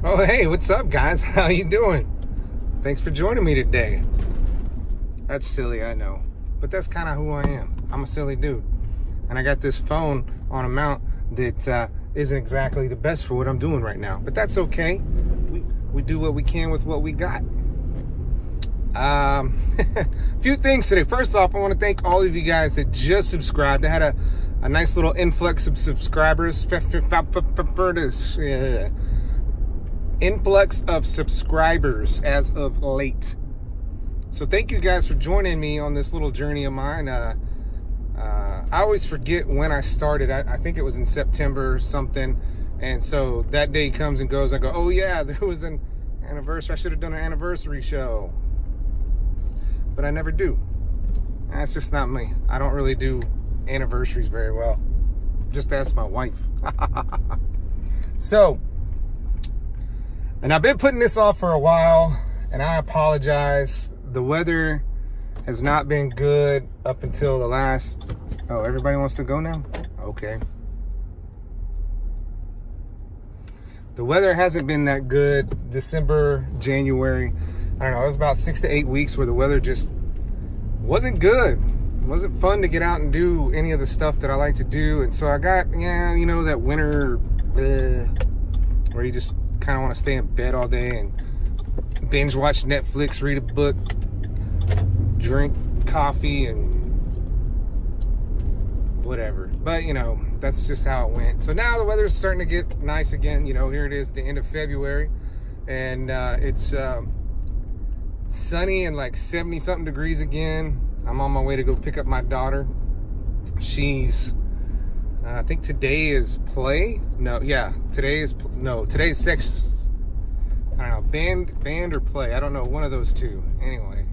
Oh, hey, what's up, guys? How you doing? Thanks for joining me today. That's silly, I know, but that's kind of who I am. I'm a silly dude, and I got this phone on a mount that isn't exactly the best for what I'm doing right now, but that's okay. We do what we can with what we got. A few things today. First off, I want to thank all of you guys that just subscribed. I had a nice little influx of subscribers. Influx of subscribers as of late. So thank you guys for joining me on this little journey of mine. I always forget when I started. I think it was in September or something. And so that day comes and goes. I go, oh yeah, there was an anniversary. I should have done an anniversary show. But I never do. That's just not me. I don't really do anniversaries very well. Just ask my wife. So, and I've been putting this off for a while, and I apologize. The weather has not been good up until the last... Oh, everybody wants to go now? Okay. The weather hasn't been that good. December, January, I don't know, it was about 6 to 8 weeks where the weather just wasn't good. It wasn't fun to get out and do any of the stuff that I like to do. And so I got, you know, that winter where you just kind of want to stay in bed all day and binge watch Netflix, read a book, drink coffee, and whatever. But, you know, that's just how it went. So now the weather's starting to get nice again. You know, here it is, the end of February. And it's... sunny and like 70 something degrees again. I'm on my way to go pick up my daughter. She's I think today is play. No, yeah, today's section. I don't know, band or play. I don't know, one of those two. Anyway,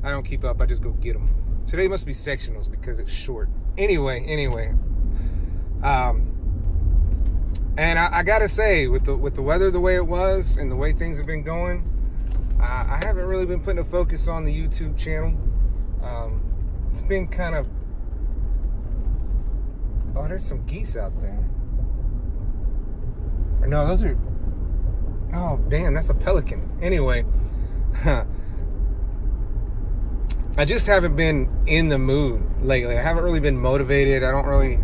I don't keep up. I just go get them. Today must be sectionals because it's short. Anyway. And I gotta say, with the weather the way it was and the way things have been going, I haven't really been putting a focus on the YouTube channel. It's been kind of... Oh, there's some geese out there. Or no, those are... Oh, damn, that's a pelican. Anyway, I just haven't been in the mood lately. I haven't really been motivated. I don't really...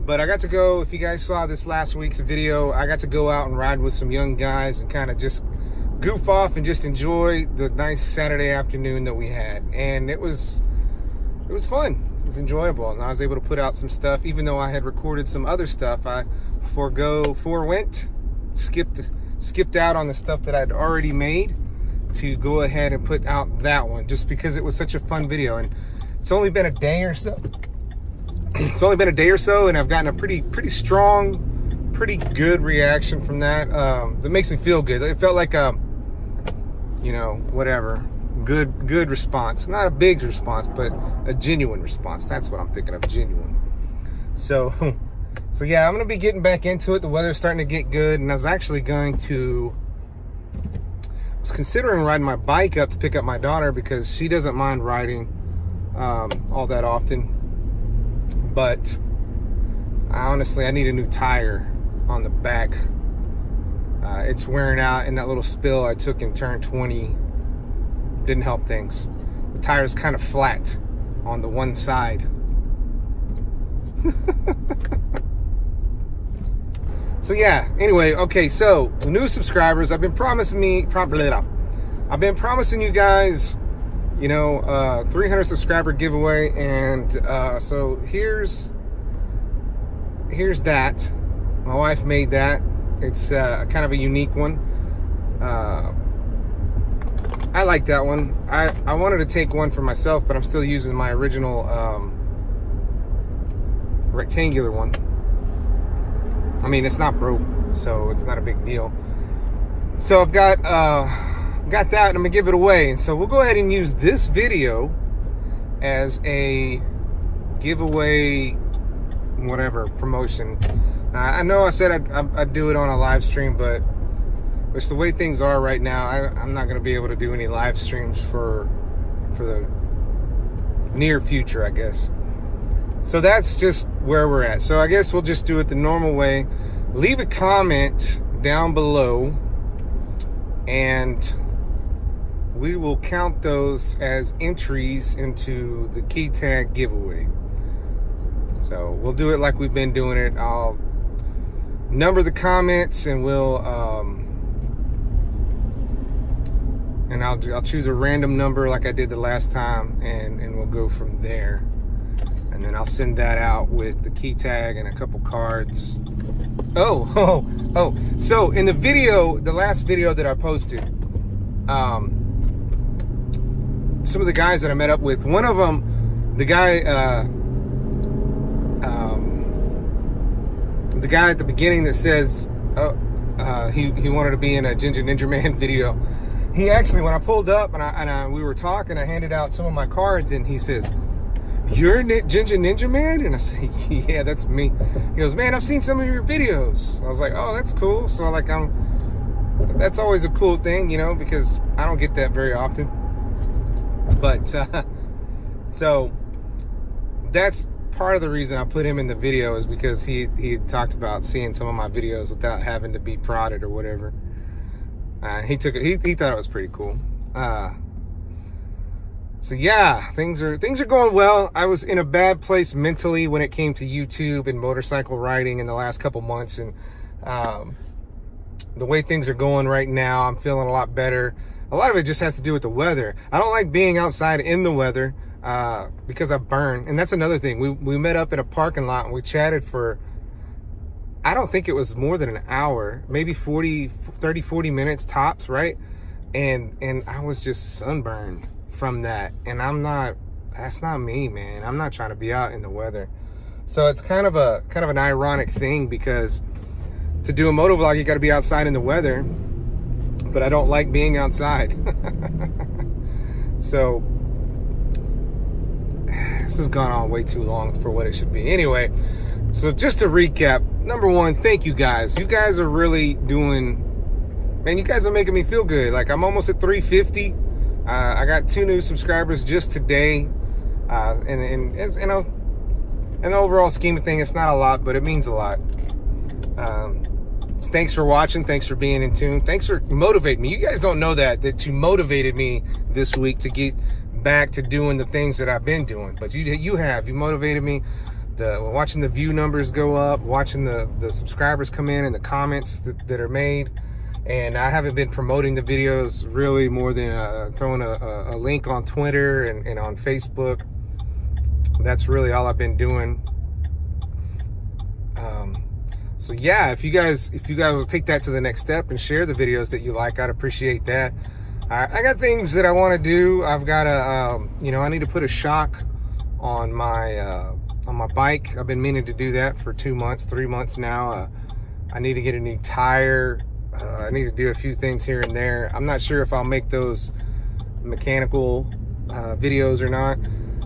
But I got to go, if you guys saw this last week's video, I got to go out and ride with some young guys and kind of just goof off and just enjoy the nice Saturday afternoon that we had. And it was fun. It was enjoyable, and I was able to put out some stuff. Even though I had recorded some other stuff, I skipped out on the stuff that I'd already made to go ahead and put out that one, just because it was such a fun video. And it's only been a day or so. And I've gotten a pretty strong, pretty good reaction from that. That makes me feel good. It felt like you know, whatever, good response. Not a big response, but a genuine response. That's what I'm thinking of, genuine. So yeah, I'm gonna be getting back into it. The weather's starting to get good, and I was actually considering riding my bike up to pick up my daughter because she doesn't mind riding all that often. But I need a new tire on the back. It's wearing out, and that little spill I took in turn 20 didn't help things. The tire's kind of flat on the one side. So yeah, anyway, okay, so new subscribers, I've been promising you guys, you know, 300 subscriber giveaway, and so here's that. My wife made that. It's kind of a unique one. I like that one. I wanted to take one for myself, but I'm still using my original rectangular one. I mean, it's not broke, so it's not a big deal. So I've got that, and I'm gonna give it away. And so we'll go ahead and use this video as a giveaway, whatever, promotion. I know I said I'd do it on a live stream, but which the way things are right now, I'm not going to be able to do any live streams for the near future, I guess. So that's just where we're at. So I guess we'll just do it the normal way. Leave a comment down below, and we will count those as entries into the key tag giveaway. So we'll do it like we've been doing it. I'll number the comments, and I'll choose a random number like I did the last time, and we'll go from there. And then I'll send that out with the key tag and a couple cards. Oh. So in the video, the last video that I posted, some of the guys that I met up with, one of them, the guy at the beginning that says he wanted to be in a Ginja NingerMan video. He actually, when I pulled up and we were talking, I handed out some of my cards, and he says, "You're Ginja NingerMan?" And I said, "Yeah, that's me." He goes, "Man, I've seen some of your videos." I was like, "Oh, that's cool." So like, that's always a cool thing, you know, because I don't get that very often. But so that's part of the reason I put him in the video, is because he talked about seeing some of my videos without having to be prodded or whatever. He took it. He thought it was pretty cool. So yeah, things are going well. I was in a bad place mentally when it came to YouTube and motorcycle riding in the last couple months, and the way things are going right now, I'm feeling a lot better. A lot of it just has to do with the weather. I don't like being outside in the weather because I burn. And that's another thing. We met up in a parking lot and we chatted for, I don't think it was more than an hour, maybe 30, 40 minutes tops, right? And I was just sunburned from that. And that's not me, man. I'm not trying to be out in the weather. So it's kind of an ironic thing, because to do a motovlog, you got to be outside in the weather, but I don't like being outside. So this has gone on way too long for what it should be. Anyway, so just to recap, number one, thank you guys. You guys are really doing, man, you guys are making me feel good. Like, I'm almost at 350. I got 2 new subscribers just today. And as, you know, in the overall scheme of things, it's not a lot, but it means a lot. Thanks for watching. Thanks for being in tune. Thanks for motivating me. You guys don't know that you motivated me this week to get back to doing the things that I've been doing. But you motivated me. Watching the view numbers go up, watching the subscribers come in, and the comments that are made. And I haven't been promoting the videos really more than throwing a link on Twitter and on Facebook. That's really all I've been doing. So yeah, if you guys will take that to the next step and share the videos that you like, I'd appreciate that. I got things that I want to do. I've got I need to put a shock on my bike. I've been meaning to do that for 2 months, 3 months now. I need to get a new tire. I need to do a few things here and there. I'm not sure if I'll make those mechanical videos or not.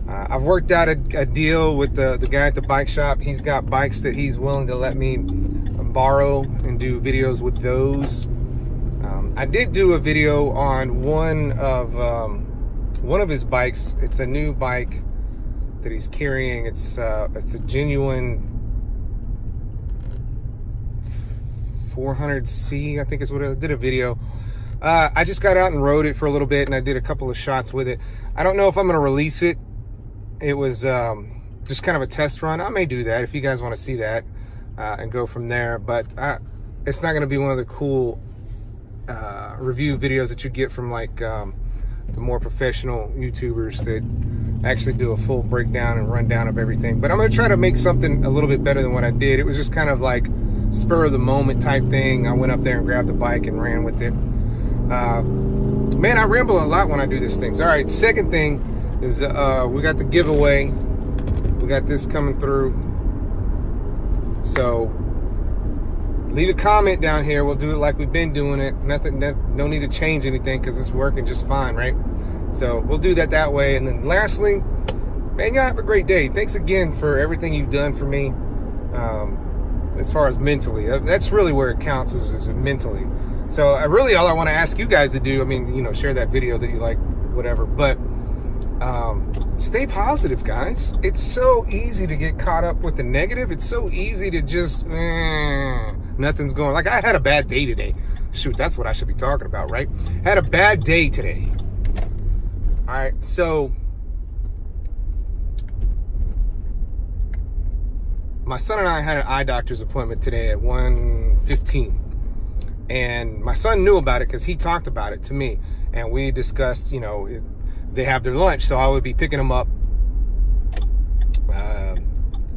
I've worked out a deal with the guy at the bike shop. He's got bikes that he's willing to let me borrow and do videos with those. I did do a video on one of his bikes. It's a new bike that he's carrying. It's a genuine 400C, I think is what I did a video. I just got out and rode it for a little bit, and I did a couple of shots with it. I don't know if I'm going to release it. It was just kind of a test run. I may do that if you guys want to see that and go from there. But it's not going to be one of the cool review videos that you get from like the more professional YouTubers that actually do a full breakdown and rundown of everything. But I'm going to try to make something a little bit better than what I did. It was just kind of like spur of the moment type thing. I went up there and grabbed the bike and ran with it. Man, I ramble a lot when I do these things. All right, second thing is we got the giveaway. We got this coming through. So leave a comment down here. We'll do it like we've been doing it. No need to change anything because it's working just fine, right? So we'll do that way. And then lastly, man, you have a great day. Thanks again for everything you've done for me. As far as mentally, that's really where it counts, is mentally. So really all I want to ask you guys to do, I mean, you know, share that video that you like, whatever, but Stay positive, guys. It's so easy to get caught up with the negative. It's so easy to just, nothing's going. Like, I had a bad day today. Shoot, that's what I should be talking about, right? Had a bad day today. All right, so my son and I had an eye doctor's appointment today at 1:15. And my son knew about it because he talked about it to me. And we discussed, you know, they have their lunch, so I would be picking them up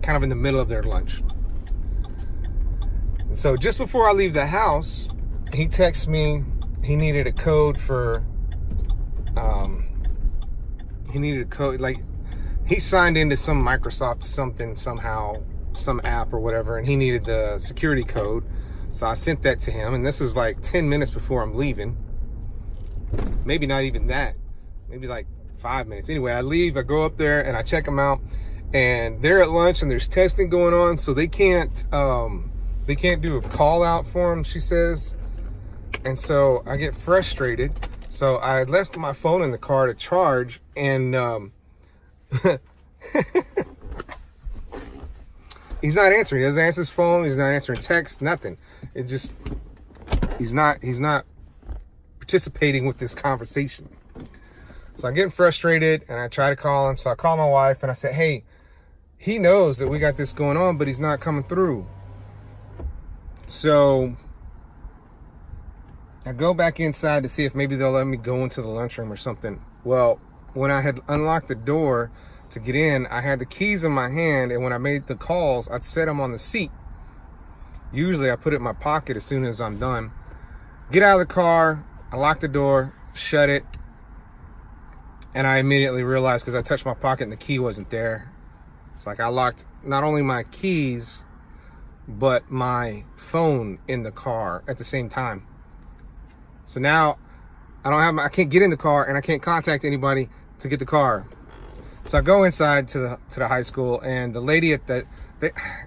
kind of in the middle of their lunch. And so just before I leave the house, he texts me he needed a code for, like, he signed into some Microsoft something somehow, some app or whatever, and he needed the security code. So I sent that to him, and this was like 10 minutes before I'm leaving. Maybe not even that. Maybe like 5 minutes. Anyway, I leave, I go up there, and I check them out, and they're at lunch, and there's testing going on, so they can't do a call out for them, she says. And so I get frustrated. So I left my phone in the car to charge, and he's not answering. He doesn't answer his phone. He's not answering texts, nothing. It just, he's not participating with this conversation. So I'm getting frustrated, and I try to call him. So I call my wife, and I said, hey, he knows that we got this going on, but he's not coming through. So I go back inside to see if maybe they'll let me go into the lunchroom or something. Well, when I had unlocked the door to get in, I had the keys in my hand, and when I made the calls, I'd set them on the seat. Usually I put it in my pocket as soon as I'm done. Get out of the car, I lock the door, shut it, and I immediately realized, because I touched my pocket and the key wasn't there. It's like I locked not only my keys, but my phone in the car at the same time. So now I can't get in the car, and I can't contact anybody to get the car. So I go inside to the high school, and the lady at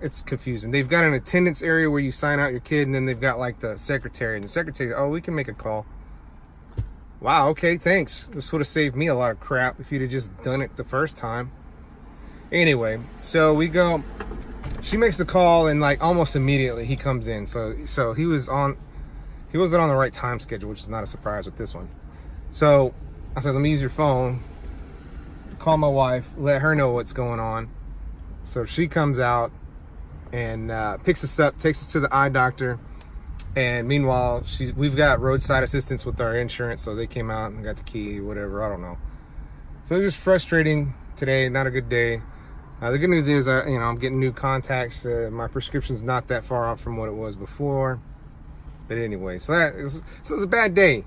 it's confusing. They've got an attendance area where you sign out your kid, and then they've got like the secretary, and the secretary, oh, we can make a call. Wow, okay, thanks. This would have saved me a lot of crap if you'd have just done it the first time. Anyway, so we go, she makes the call, and like almost immediately he comes in. So he wasn't on the right time schedule, which is not a surprise with this one. So I said, let me use your phone, call my wife, let her know what's going on. So she comes out and picks us up, takes us to the eye doctor. And meanwhile, we've got roadside assistance with our insurance, so they came out and got the key, whatever, I don't know. So it's just frustrating today, not a good day. The good news is, I'm getting new contacts. My prescription's not that far off from what it was before. But anyway, so it's a bad day.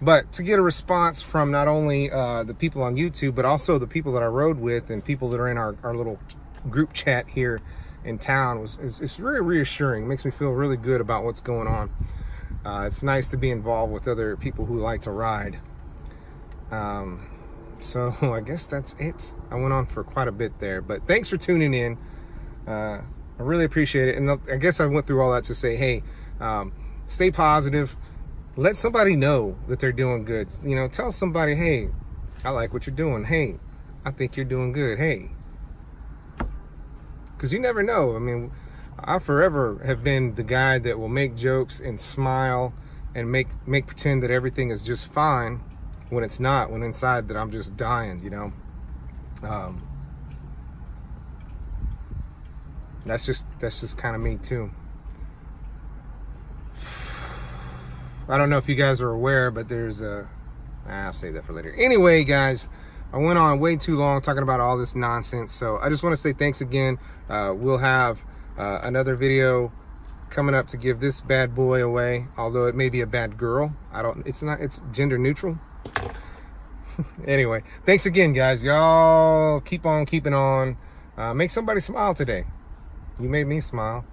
But to get a response from not only the people on YouTube, but also the people that I rode with and people that are in our little group chat here in town, it's very reassuring. It makes me feel really good about what's going on. It's nice to be involved with other people who like to ride. So I guess that's it. I went on for quite a bit there, but thanks for tuning in. I really appreciate it. And I guess I went through all that to say, hey, stay positive. Let somebody know that they're doing good. Tell somebody, hey, I like what you're doing. Hey, I think you're doing good. Hey. Because you never know. I mean, I forever have been the guy that will make jokes and smile and make pretend that everything is just fine when it's not, when inside that I'm just dying, That's just kind of me too. I don't know if you guys are aware, but there's I'll save that for later. Anyway, guys, I went on way too long talking about all this nonsense, so I just want to say thanks again. We'll have another video coming up to give this bad boy away, although it may be a bad girl. It's gender neutral. Anyway, thanks again, guys. Y'all keep on keeping on. Make somebody smile today. You made me smile.